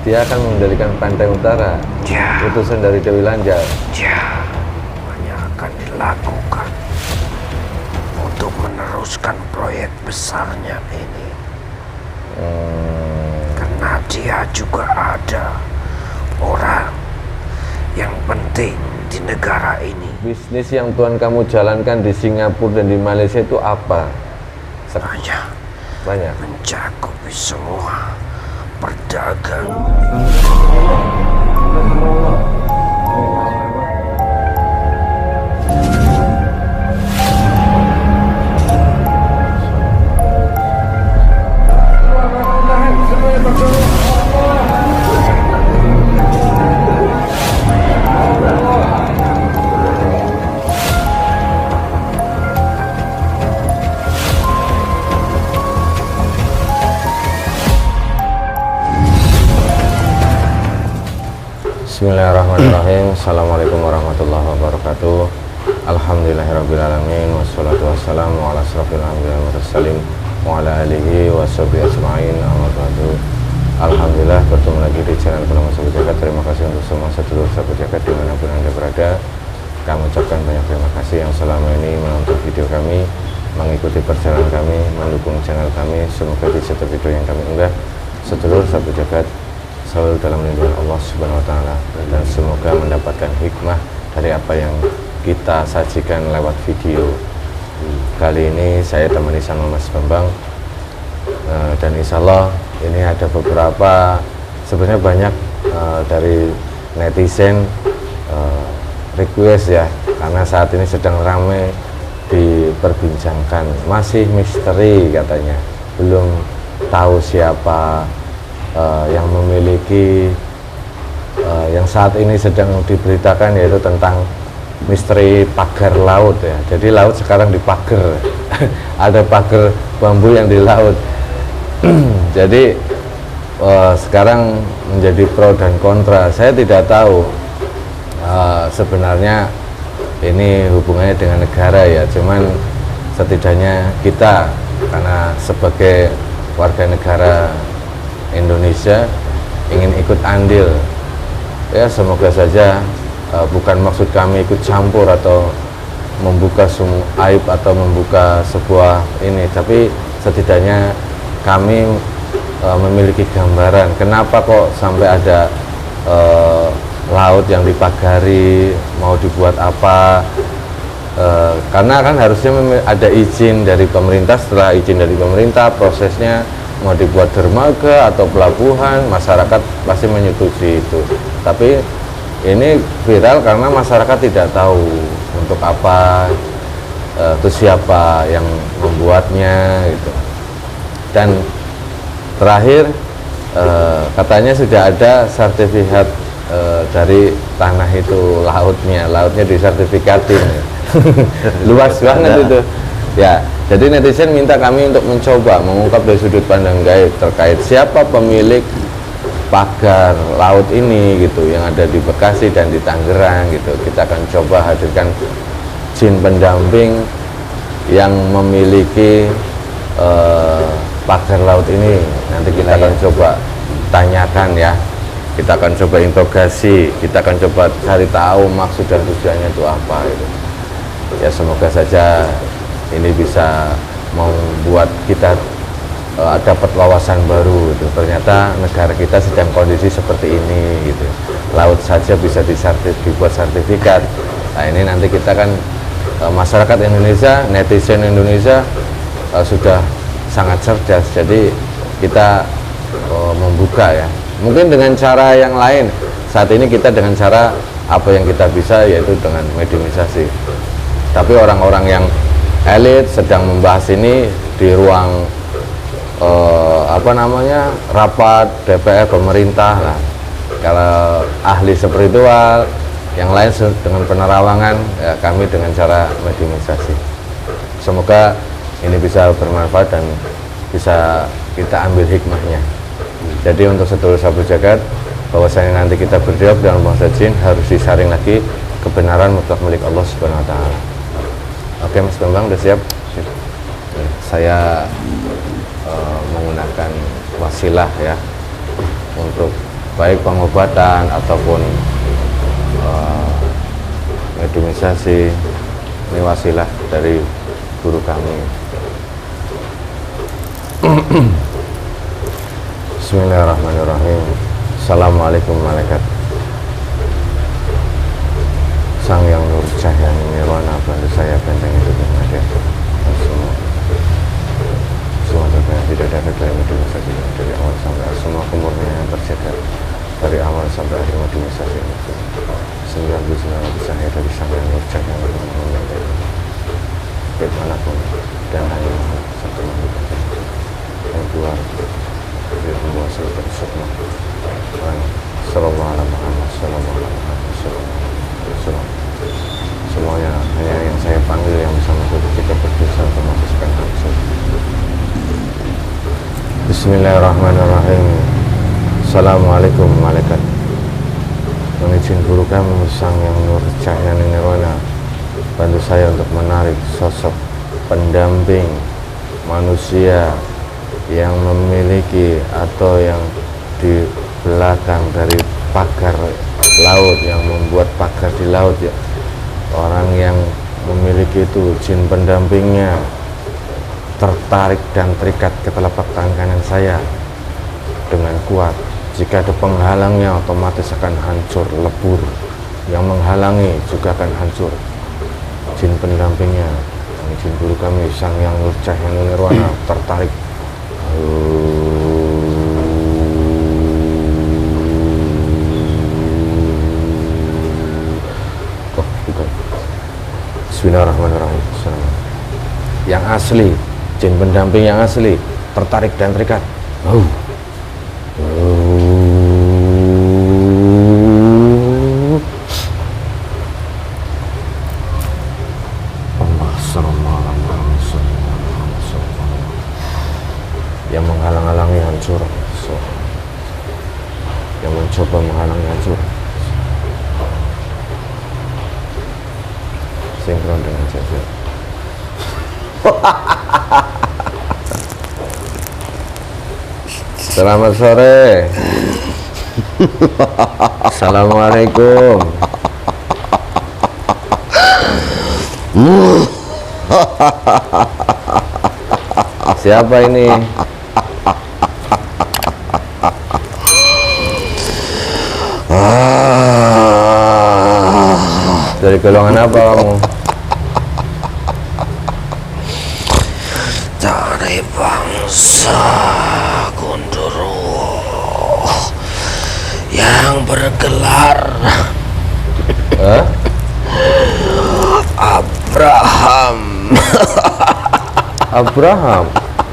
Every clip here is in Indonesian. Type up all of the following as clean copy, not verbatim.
dia akan mengendalikan pantai utara. Ya. Utusan dari Dewi Lanjar. Ya, hanya akan dilakukan untuk meneruskan proyek besarnya ini. Karena dia juga ada orang yang penting di negara ini. Bisnis yang Tuhan kamu jalankan di Singapura dan di Malaysia itu apa? Banyak. Mencakupi semua perdagangan. Bismillahirrahmanirrahim. Assalamualaikum warahmatullahi wabarakatuh. Alhamdulillahirrabbilalamin. Wassalatu wassalamu ala asrafil anbiya wal mursalin wa ala alihi wa sahbihi ajma'in. Amma ba'du. Alhamdulillah bertemu lagi di channel Penama Sahabat Jagat. Terima kasih untuk semua sedulur sahabat jagat dimanapun Anda berada. Kami ucapkan banyak terima kasih yang selama ini menonton video kami, mengikuti perjalanan kami, mendukung channel kami. Semoga di setiap video yang kami unggah, sedulur sahabat jagat selalu dalam lindungan Allah Subhanahu wa Ta'ala, dan semoga mendapatkan hikmah dari apa yang kita sajikan lewat video. Kali ini saya temani sama Mas Bambang, dan insya Allah ini ada beberapa, sebenarnya banyak dari netizen request ya, karena saat ini sedang ramai diperbincangkan, masih misteri katanya, belum tahu siapa yang memiliki yang saat ini sedang diberitakan, yaitu tentang misteri pagar laut ya. Jadi laut sekarang dipagar ada pagar bambu yang di laut. Jadi sekarang menjadi pro dan kontra. Saya tidak tahu sebenarnya ini hubungannya dengan negara ya, cuman setidaknya kita karena sebagai warga negara Indonesia ingin ikut andil ya, semoga saja bukan maksud kami ikut campur atau membuka aib atau membuka sebuah ini, tapi setidaknya kami memiliki gambaran kenapa kok sampai ada laut yang dipagari, mau dibuat apa. Karena kan harusnya ada izin dari pemerintah. Setelah izin dari pemerintah, prosesnya mau dibuat dermaga atau pelabuhan, masyarakat pasti menyetujui itu. Tapi ini viral karena masyarakat tidak tahu untuk apa, itu siapa yang membuatnya gitu. Dan terakhir katanya sudah ada sertifikat dari tanah itu, lautnya disertifikatin. Luas banget itu ya. Jadi netizen minta kami untuk mencoba mengungkap dari sudut pandang gaib terkait siapa pemilik pagar laut ini gitu, yang ada di Bekasi dan di Tangerang gitu. Kita akan coba hadirkan jin pendamping yang memiliki pagar laut ini. Nanti kita akan coba tanyakan ya, kita akan coba interogasi, kita akan coba cari tahu maksud dan tujuannya itu apa gitu. Ya semoga saja ini bisa membuat kita dapat wawasan baru gitu. Ternyata negara kita sedang kondisi seperti ini gitu. Laut saja bisa dibuat sertifikat. Nah ini nanti kita kan masyarakat Indonesia, netizen Indonesia sudah sangat cerdas. Jadi kita membuka ya. Mungkin dengan cara yang lain. Saat ini kita dengan cara apa yang kita bisa, yaitu dengan mediumisasi. Tapi orang-orang yang elit sedang membahas ini di ruang rapat DPR pemerintah. Nah, kalau ahli spiritual yang lain dengan penerawangan ya, kami dengan cara mediumisasi. Semoga ini bisa bermanfaat dan bisa kita ambil hikmahnya. Jadi untuk sedulur sahabat jagat, bahwasanya nanti kita berdialog dalam bahasa jin harus disaring lagi kebenaran mutlak milik Allah Subhanahu wa Ta'ala. Oke Mas Bambang, udah siap? Saya menggunakan wasilah ya untuk baik pengobatan ataupun mediumisasi. Ini wasilah dari guru kami. Bismillahirrahmanirrahim. Assalamualaikum malaikat Sang Yang Nur Cahya Nirwana, bantu saya benteng hidup yang ada. Semua doa tidak ada dari mediumisasi dari awal sampai akhir, semua kemurnian terjaga dari awal sampai akhir mediumisasi itu. 99 cahaya dari Sang Yang Nur Cahya Nirwana dimanapun, dan hanya satu makhluk yang keluar dari semua seluruh sukma. Sallallahu alaihi Muhammad, sallallahu alaihi wasallam. Semuanya hanya yang saya panggil yang bisa masuk jika berdosa atau masukkan langsung. Bismillahirrahmanirrahim. Assalamualaikum malaikat. Mengizin guru kami Sang Yang Nur Cahya Nirwana, bantu saya untuk menarik sosok pendamping manusia yang memiliki atau yang di belakang dari pagar laut, yang membuat pagar di laut ya. Orang yang memiliki itu jin pendampingnya tertarik dan terikat ke telapak tangan kanan saya dengan kuat. Jika ada penghalangnya otomatis akan hancur lebur, yang menghalangi juga akan hancur. Jin pendampingnya, jin guru kami Sang Yang Nur Cahya Nirwana tertarik. Bismillahirrahmanirrahim. Yang asli, jin pendamping yang asli tertarik dan terikat. Yang menghalang-halangi hancur, yang mencoba menghalangi hancur. Sinkron dengan jajar. Selamat sore. Assalamualaikum. Siapa ini? Dari golongan apa kamu? Dari bangsa Gondoruo yang bergelar Abraham. Abraham?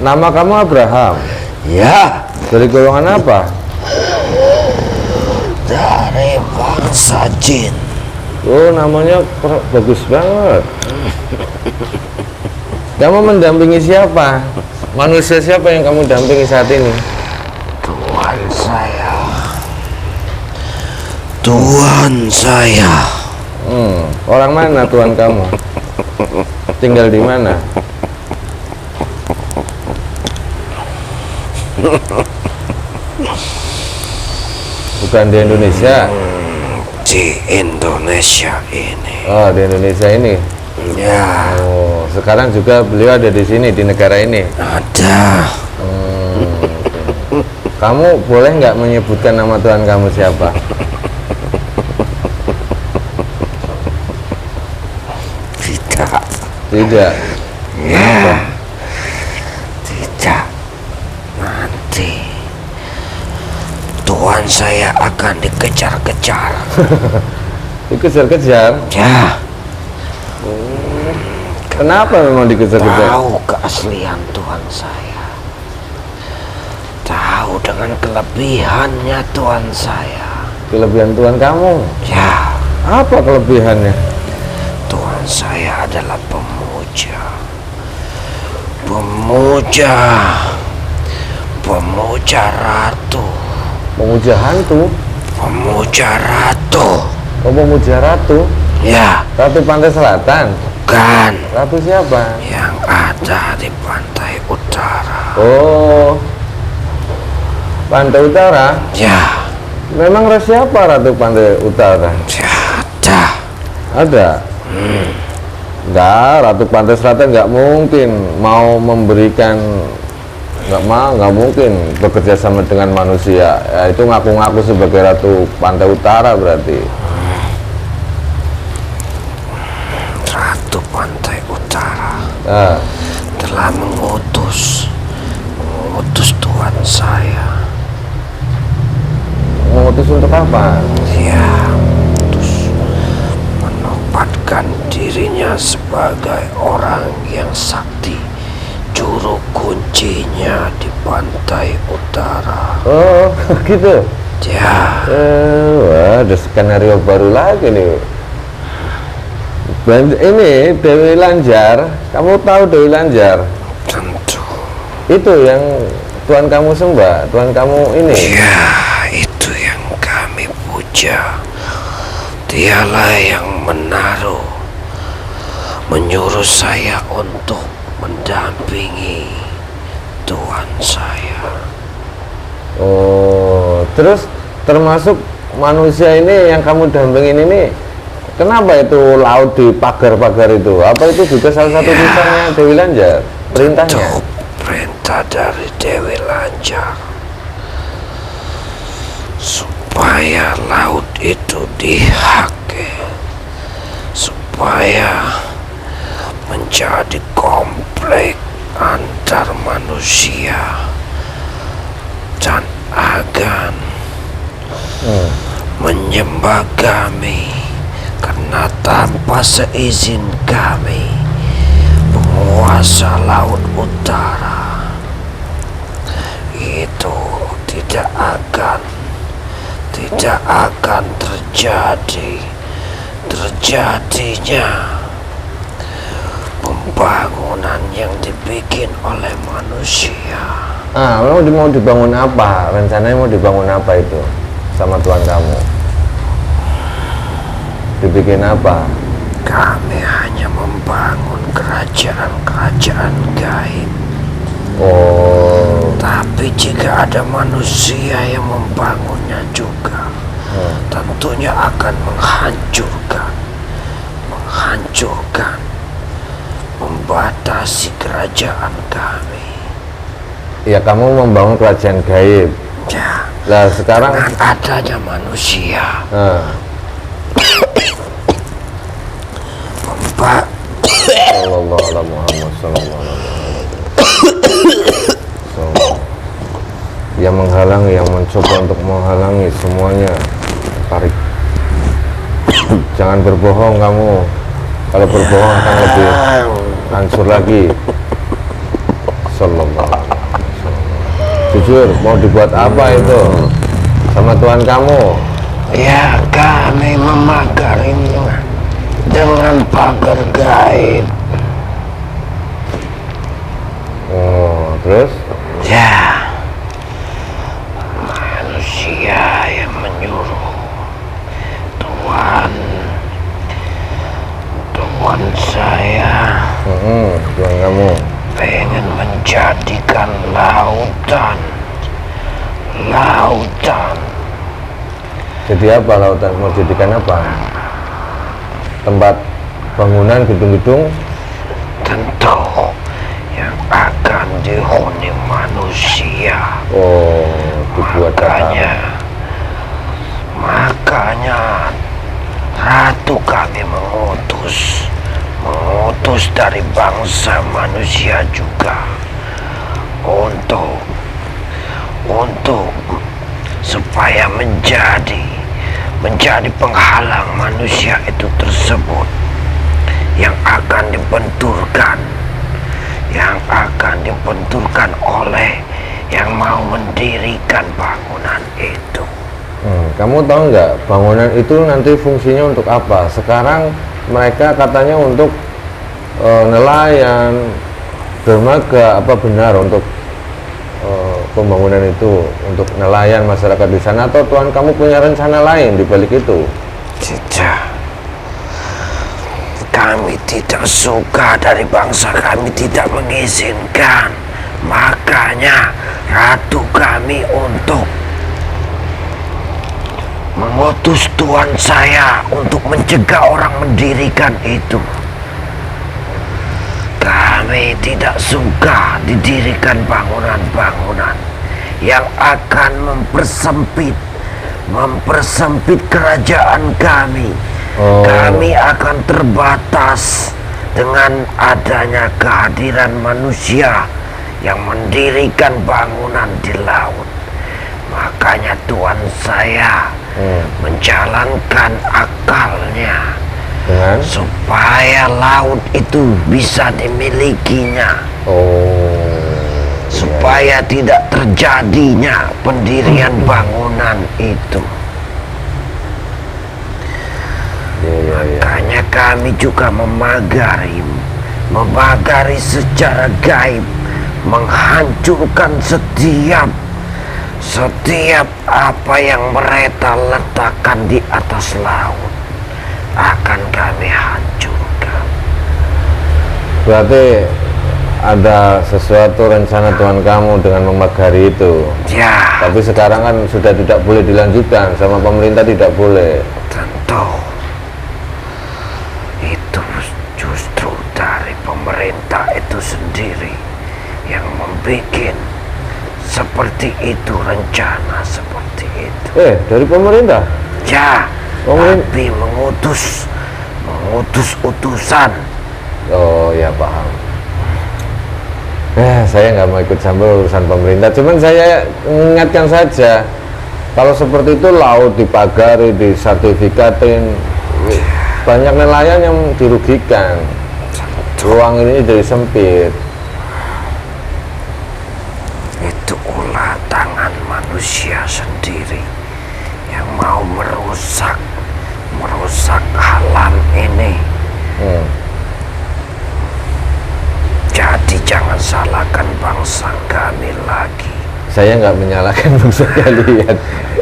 Nama kamu Abraham? Ya. Dari golongan apa? Dari bangsa jin. Oh, namanya bagus banget. Kamu mendampingi siapa? Manusia siapa yang kamu dampingi saat ini? Tuhan saya. Tuhan saya. Orang mana Tuhan kamu? Tinggal di mana? Bukan di Indonesia. Di Indonesia ini. Oh, di Indonesia ini. Ya. Oh, sekarang juga beliau ada di sini, di negara ini. Ada. Kamu boleh nggak menyebutkan nama Tuhan kamu siapa? Tidak. Tidak. Ya. Tidak. Nanti Tuhan saya akan dikejar-kejar. Dikejar-kejar? Ya. Kenapa memang dikejar-kejar? Tahu keaslian Tuhan saya. Tahu dengan kelebihannya Tuhan saya. Kelebihan Tuhan kamu? Ya. Apa kelebihannya? Tuhan saya adalah pemuja. Pemuja. Pemuja ratu. Pemuja hantu? Pemuja ratu. Oh, pemuja ratu? Ya. Ratu Pantai Selatan? Bukan. Ratu siapa? Yang ada di pantai utara. Oh, Pantai Utara? Ya. Memang siapa Ratu Pantai Utara? Ada. Ada? Enggak, Ratu Pantai Selatan nggak mungkin mau memberikan, nggak mungkin bekerja sama dengan manusia. Ya, itu ngaku-ngaku sebagai Ratu Pantai Utara berarti. Ratu Pantai Utara Nah, telah mengutus Tuhan saya. mengutus untuk apa? Ya, mengutus menempatkan dirinya sebagai orang yang sakti, juru kuncinya di Pantai Utara. Oh, gitu. Ya, Wah, ada skenario baru lagi nih. Ini Dewi Lanjar, kamu tahu Dewi Lanjar? tentu. Itu yang Tuhan kamu sembah, Tuhan kamu ini. Ya, itu yang kami puja. Dialah yang menyuruh saya untuk mendampingi Tuhan saya. Oh, terus termasuk manusia ini yang kamu dampingin ini, kenapa itu laut di pagar-pagar itu? Apa itu juga salah satu tulisannya Dewi Lanjar? Perintahnya? Itu perintah dari Dewi Lanjar, supaya laut itu dihake, supaya menjadi komplek antar manusia dan agan menyembah kami, karena tanpa seizin kami penguasa laut utara itu tidak akan terjadinya pembangunan yang dibikin oleh manusia. Mau dibangun apa? Rencananya mau dibangun apa itu sama Tuhan kamu? Dibikin apa? Kami hanya membangun kerajaan-kerajaan gaib. Oh, Tapi jika ada manusia yang membangunnya juga, tentunya akan menghancurkan, membatasi kerajaan kami. ya kamu membangun kerajaan gaib. Ya, Lah sekarang, dengan adanya manusia, Sallallahu alaihi Muhammad sallallahu alaihi wasallam. Yang menghalangi, yang mencoba untuk menghalangi semuanya tarik. Jangan berbohong kamu. Kalau berbohong akan lebih hancur lagi. Sallallahu alaihi wasallam. Jujur, mau dibuat apa itu sama Tuhan kamu? ya kami memagarinya dengan pagar gaib. Oh, terus? Ya, manusia yang menyuruh Tuhan saya Tuhan kamu. pengen menjadikan lautan. Jadi apa lautan? Mau jadikan apa? Tempat bangunan gedung-gedung? Tentu yang akan dihuni manusia. Oh, dibuat Makanya ratu kami mengutus dari bangsa manusia juga untuk supaya menjadi penghalang manusia itu tersebut yang akan dibenturkan oleh yang mau mendirikan bangunan itu. Kamu tahu nggak bangunan itu nanti fungsinya untuk apa? Sekarang mereka katanya untuk nelayan, dermaga. Apa benar untuk pembangunan itu untuk nelayan masyarakat di sana, atau Tuhan kamu punya rencana lain di balik itu? Tidak. Kami tidak suka, dari bangsa kami tidak mengizinkan. Makanya ratu kami untuk mengutus Tuhan saya untuk mencegah orang mendirikan itu. Kami tidak suka didirikan bangunan-bangunan yang akan mempersempit kerajaan kami. Kami akan terbatas dengan adanya kehadiran manusia yang mendirikan bangunan di laut. Makanya Tuhan saya menjalankan akalnya supaya laut itu bisa dimilikinya, supaya tidak terjadinya pendirian bangunan itu. Makanya kami juga memagari secara gaib, menghancurkan setiap apa yang mereka letakkan di atas laut akan kami hancurkan. Berarti ada sesuatu rencana Tuhan kamu dengan memagari itu. Ya. Tapi sekarang kan sudah tidak boleh dilanjutkan, sama pemerintah tidak boleh. Tentu. Itu justru dari pemerintah itu sendiri yang membuat seperti itu, rencana seperti itu. Dari pemerintah? Ya, tapi mengutus utusan. Oh ya, paham. Saya nggak mau ikut campur urusan pemerintah, cuman saya mengingatkan saja, kalau seperti itu laut dipagari, disertifikatin, banyak nelayan yang dirugikan. Ruang ini jadi sempit. Itu ulah tangan manusia sendiri yang mau merusak alam ini. Jadi jangan salahkan bangsa kami lagi. Saya nggak menyalahkan bangsa kalian.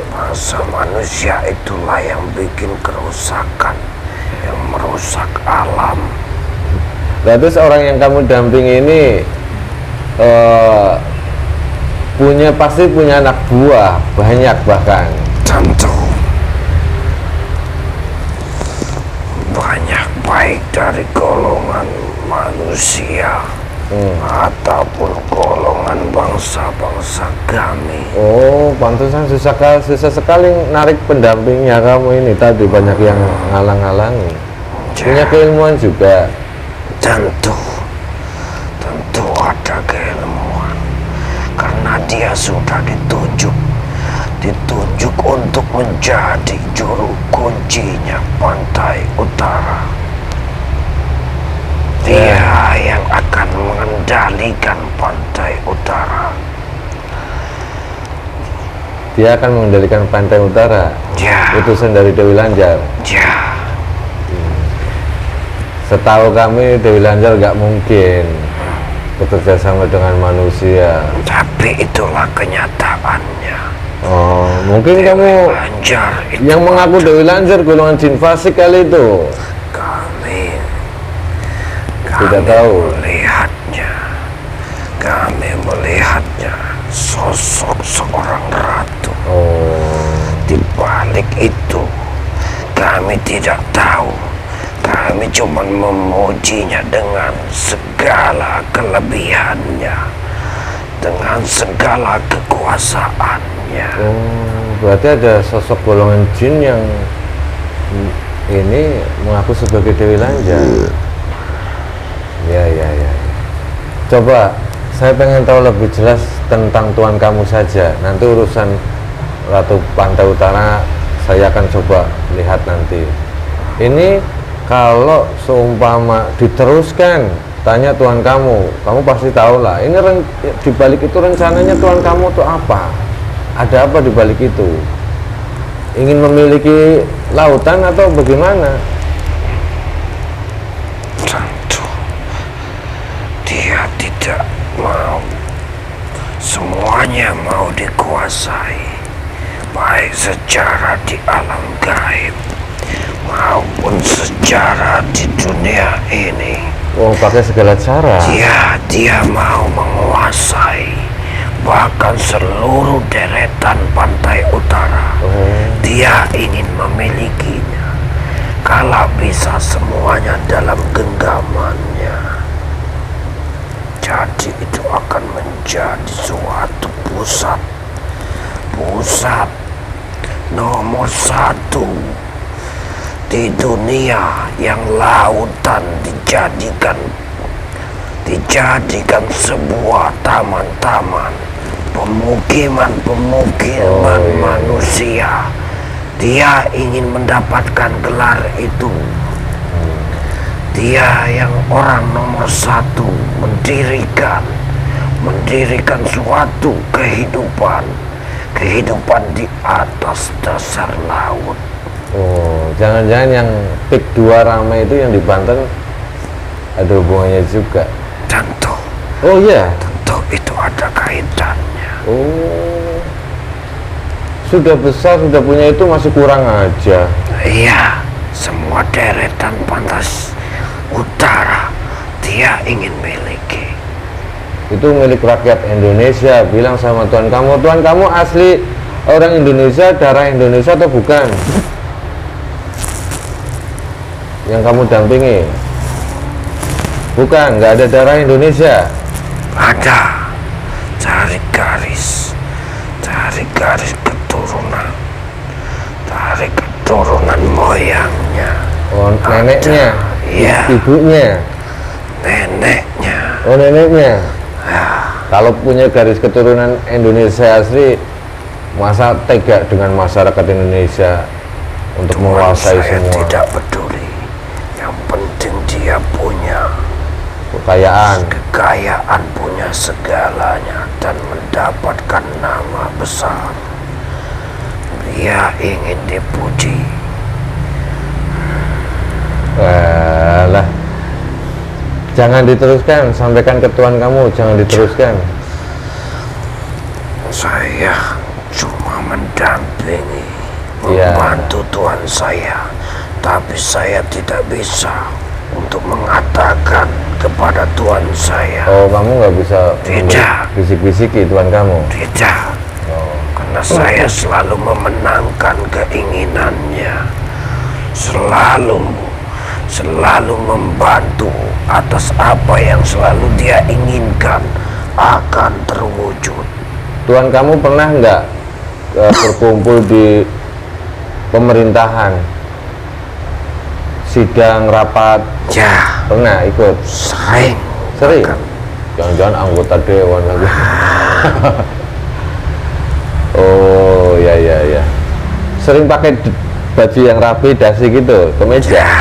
Bangsa manusia itulah yang bikin kerusakan, yang merusak alam. Lalu orang yang kamu dampingi ini pasti punya anak buah banyak, bahkan tentu banyak, baik dari golongan manusia ataupun golongan bangsa-bangsa kami. Pantesan susah sekali narik pendampingnya kamu ini tadi, banyak yang ngalang-ngalangi. Punya keilmuan juga. Tentu ada keilmuan, karena dia sudah ditunjuk untuk menjadi juru kuncinya pantai utara. Dia yang akan mengendalikan pantai utara. Dia akan mengendalikan pantai utara. Ya. Utusan dari Dewi Lanjar. Ya. Setahu kami Dewi Lanjar nggak mungkin bekerja sama dengan manusia. Tapi itulah kenyataannya. Mungkin Dewi kamu Lanjar itu yang mengaku Dewi Lanjar golongan jin fasik kali itu. Kami tidak tahu. Kami melihatnya sosok seorang ratu. Di balik itu kami tidak tahu. Kami cuma memujinya dengan segala kelebihannya, dengan segala kekuasaannya. Berarti ada sosok golongan jin yang ini mengaku sebagai Dewi Lanjar. Ya. Coba saya pengen tahu lebih jelas tentang Tuhan kamu saja. Nanti urusan Ratu Pantai Utara saya akan coba lihat nanti. Ini kalau seumpama diteruskan, tanya Tuhan kamu pasti tahu lah. Ini dibalik itu rencananya Tuhan kamu tuh apa? Ada apa dibalik itu? Ingin memiliki lautan atau bagaimana? Tentu dia tidak mau semuanya mau dikuasai, baik secara di alam gaib maupun secara di dunia ini. Pakai segala cara. Dia mau menguasai bahkan seluruh deretan pantai utara. Dia ingin memilikinya. Kalau bisa semuanya dalam genggamannya. Jadi itu akan menjadi suatu pusat nomor 1 di dunia yang lautan dijadikan sebuah taman-taman, pemukiman manusia. Dia ingin mendapatkan gelar itu. Dia yang orang nomor 1 mendirikan suatu kehidupan di atas dasar laut. Oh, jangan-jangan yang pik 2 ramai itu yang di Banten ada hubungannya juga. Tentu. Oh iya. Tentu itu ada kaitannya. Oh, sudah besar, sudah punya itu masih kurang aja. Iya, semua deretan pantai utara dia ingin miliki. Itu milik rakyat Indonesia. Bilang sama Tuan kamu asli orang Indonesia, darah Indonesia atau bukan? Yang kamu dampingi bukan, nggak ada darah Indonesia. Ada. Cari garis keturunan, dari keturunan moyangnya. Oh, neneknya. Iya. Ibunya. Neneknya. Oh, neneknya. Ya. Kalau punya garis keturunan Indonesia asli, masa tega dengan masyarakat Indonesia untuk menguasai saya semua tidak peduli. Yang penting dia punya kekayaan, punya segalanya, dan mendapatkan nama besar. Dia ingin dipuji. Walah, jangan diteruskan, sampaikan ke Tuan kamu, jangan diteruskan. Saya cuma mendampingi, Iya. membantu Tuan saya, tapi saya tidak bisa untuk mengatakan kepada Tuan saya. Oh, kamu nggak bisa Tidak. bisik-bisiki Tuan kamu? Tidak. Oh. Karena saya selalu memenangkan keinginannya, selalu membantu atas apa yang selalu dia inginkan akan terwujud. Tuan kamu pernah nggak berkumpul di pemerintahan, sidang rapat? Ya, Pernah ikut? sering. Sering? Jangan-jangan anggota dewan lagi. Oh, ya. Sering pakai baju yang rapi, dasi gitu, kemeja? Ya,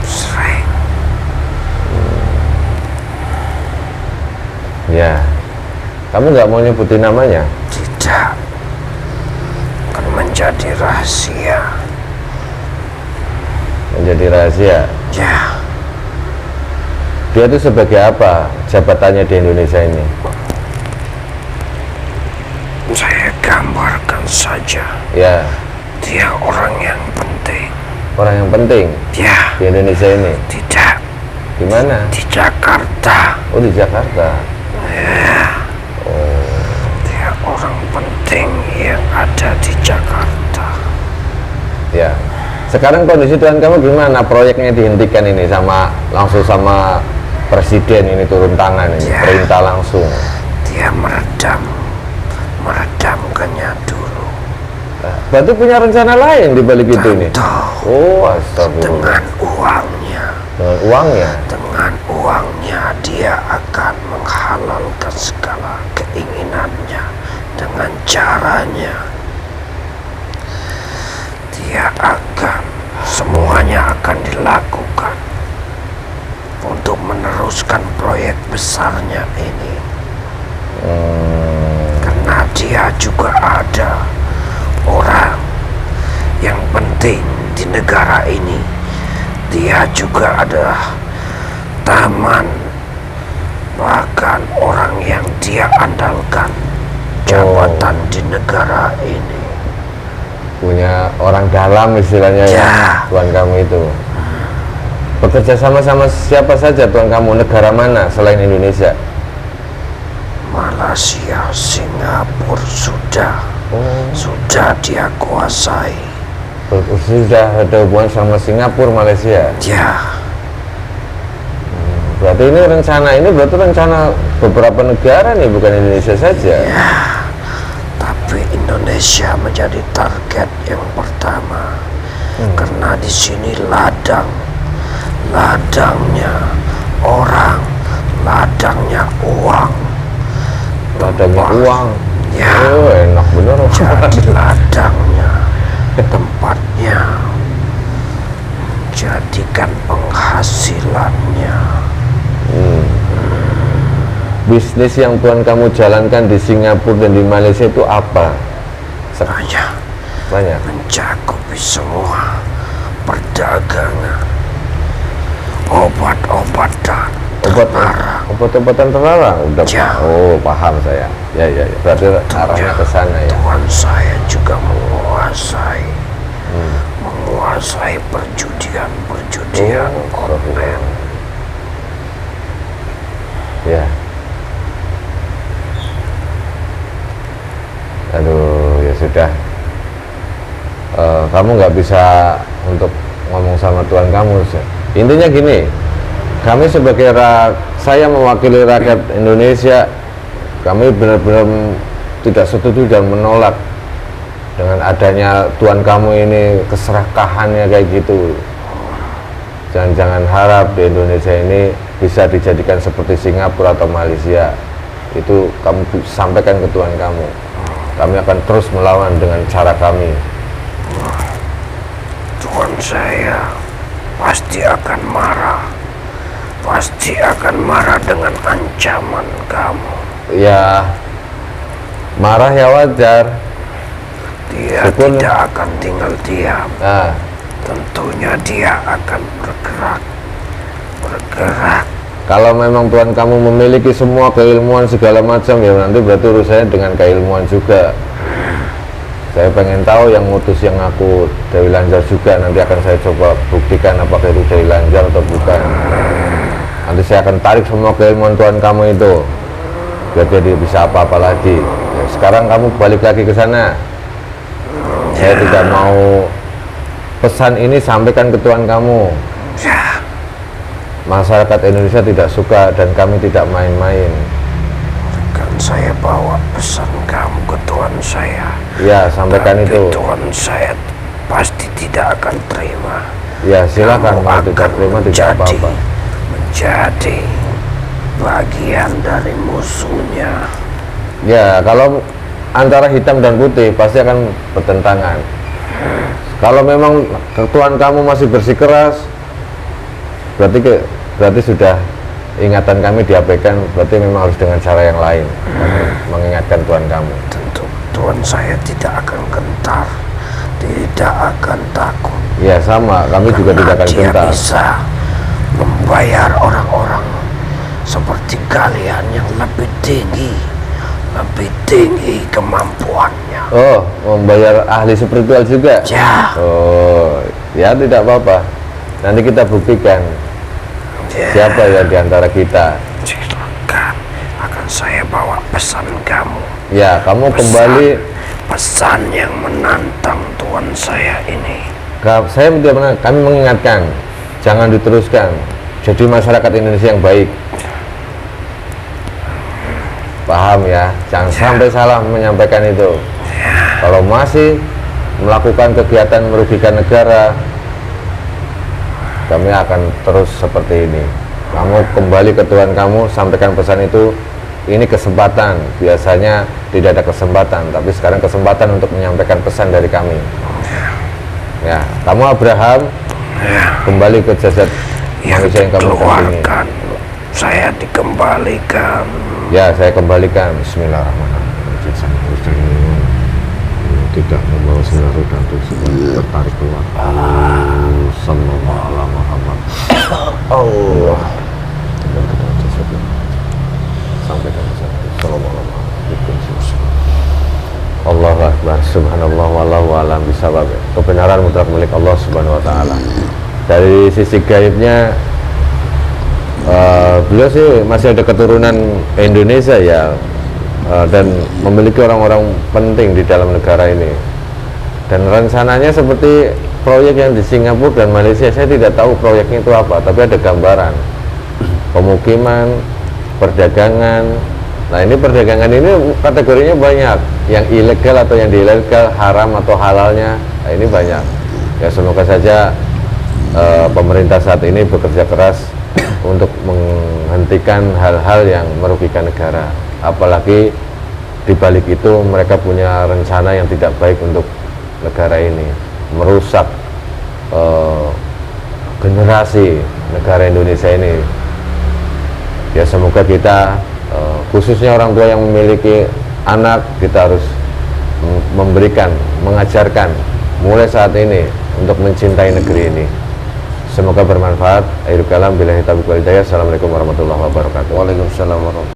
sering. Ya. Kamu nggak mau nyebutin namanya? Tidak. Akan menjadi rahasia. Menjadi rahasia. Ya, Dia itu sebagai apa jabatannya di Indonesia ini? saya gambarkan saja. Ya, Dia orang yang penting. orang yang penting Ya, di Indonesia ini. tidak. Di mana? Di Jakarta. Oh, di Jakarta. Ya, dia orang penting yang ada di Jakarta. Ya. Sekarang kondisi Tuan kamu gimana? Proyeknya dihentikan ini langsung sama presiden ini turun tangan ini, Ya. perintah langsung. Dia meredamkannya dulu. Berarti punya rencana lain di balik itu ini. Tentu. Oh, astagfirullah. Dengan uangnya. Dengan uangnya. Dengan uangnya dia akan menghalalkan segala keinginannya. Dengan caranya dia semuanya akan dilakukan untuk meneruskan proyek besarnya ini. Karena dia juga ada orang yang penting di negara ini. Dia juga adalah taman, bahkan orang yang dia andalkan jabatan di negara ini. Punya orang dalam istilahnya ya, Tuan kamu itu. Bekerja sama siapa saja Tuan kamu, negara mana selain Indonesia? Malaysia, Singapura sudah dia kuasai. Sudah ada hubungan sama Singapura, Malaysia. Ya, Berarti ini rencana beberapa negara nih, bukan Indonesia saja. ya. Tapi Indonesia menjadi target yang pertama. Karena di sini ladangnya orang, ladangnya uang. Ladangnya uang. Ya. Oh, enak bener. Jadi ladangnya, tempatnya, jadikan penghasilannya. Bisnis yang Tuhan kamu jalankan di Singapura dan di Malaysia itu apa? Banyak. Mencakupi semua perdagangan, obat-obatan, Obat-obatan terlarang. Udah. Ya. Oh, paham saya. Ya. Berarti arahnya ke sana ya. Tuhan saya juga menguasai perjudian online. Ya. Aduh, ya sudah. Kamu nggak bisa untuk ngomong sama Tuhan kamu. Intinya gini, kami sebagai saya mewakili rakyat Indonesia, kami benar-benar tidak setuju dan menolak dengan adanya Tuhan kamu ini, keserakahannya kayak gitu. Jangan harap di Indonesia ini bisa dijadikan seperti Singapura atau Malaysia. Itu kamu sampaikan ke Tuhan kamu. Kami akan terus melawan dengan cara kami. Tuhan saya pasti akan marah dengan ancaman kamu. Ya, marah ya wajar. Dia tidak akan tinggal diam. Nah, Tentunya dia akan bergerak. kalau memang Tuhan kamu memiliki semua keilmuan segala macam, ya nanti berarti urusannya dengan keilmuan juga. Saya pengen tahu yang ngutus yang aku Dewi Lanjar juga, nanti akan saya coba buktikan apakah itu Dewi Lanjar atau bukan. Nanti saya akan tarik semua keilmuan Tuhan kamu itu, biar dia bisa apa-apa lagi. Ya, sekarang kamu balik lagi ke sana. Saya tidak mau pesan ini sampaikan ke Tuhan kamu. Masyarakat Indonesia tidak suka dan kami tidak main-main. Kan saya bawa pesan kamu ke Tuhan saya. Ya, sampaikan Tapi itu. Tuhan saya pasti tidak akan terima. Ya, silakan. Kamu Kalau tidak terima tidak apa-apa. menjadi bagian dari musuhnya. Ya, kalau antara hitam dan putih pasti akan bertentangan. Kalau memang Tuhan kamu masih bersikeras, berarti sudah ingatan kami diabaikan. Berarti memang harus dengan cara yang lain, mengingatkan Tuhan kamu. Tentu Tuhan saya tidak akan gentar, tidak akan takut. Ya sama, kami juga tidak akan Dia gentar. bisa membayar orang-orang seperti kalian yang lebih tinggi kemampuannya. Oh, membayar ahli spiritual juga? Ya. Oh, ya tidak apa-apa. Nanti kita buktikan Ya. siapa ya di antara kita. Silakan, akan saya bawa pesan kamu. Ya, kamu kembali. Pesan yang menantang Tuhan saya ini. Saya tidak pernah, kami mengingatkan, jangan diteruskan. Jadi masyarakat Indonesia yang baik. Paham ya? Jangan sampai salah menyampaikan itu. Kalau masih melakukan kegiatan merugikan negara, kami akan terus seperti ini. Kamu kembali ke Tuhan kamu, sampaikan pesan itu. Ini kesempatan, biasanya tidak ada kesempatan, tapi sekarang kesempatan untuk menyampaikan pesan dari kami. Ya, kamu Abraham, kembali ke jasad manusia yang kamu kandungi. Saya dikembalikan. Ya, saya kembalikan. Bismillahirrahmanirrahim. Tidak membawa sinar dan tertarik keluar. Sallallahu alaihi Muhammad. Allah. Sampai ke Sallallahu alaihi Allahu Akbar. Subhanallah wallahu alam bisawab. Kebenaran mutlak milik Allah Subhanahu wa taala. Dari sisi gaibnya, beliau sih masih ada keturunan Indonesia ya, dan memiliki orang-orang penting di dalam negara ini. Dan rencananya seperti proyek yang di Singapura dan Malaysia, saya tidak tahu proyeknya itu apa, tapi ada gambaran pemukiman, perdagangan. Nah ini perdagangan ini kategorinya banyak, yang ilegal atau yang ilegal, haram atau halalnya, nah ini banyak. Ya semoga saja pemerintah saat ini bekerja keras untuk menghentikan hal-hal yang merugikan negara. Apalagi di balik itu mereka punya rencana yang tidak baik untuk negara ini, merusak generasi negara Indonesia ini. Ya semoga kita khususnya orang tua yang memiliki anak, kita harus memberikan, mengajarkan mulai saat ini untuk mencintai negeri ini. Semoga bermanfaat. Akhirul kalam, billahi taufiq wal hidayah. Assalamualaikum warahmatullahi wabarakatuh. Waalaikumsalam warahmatullahi wabarakatuh.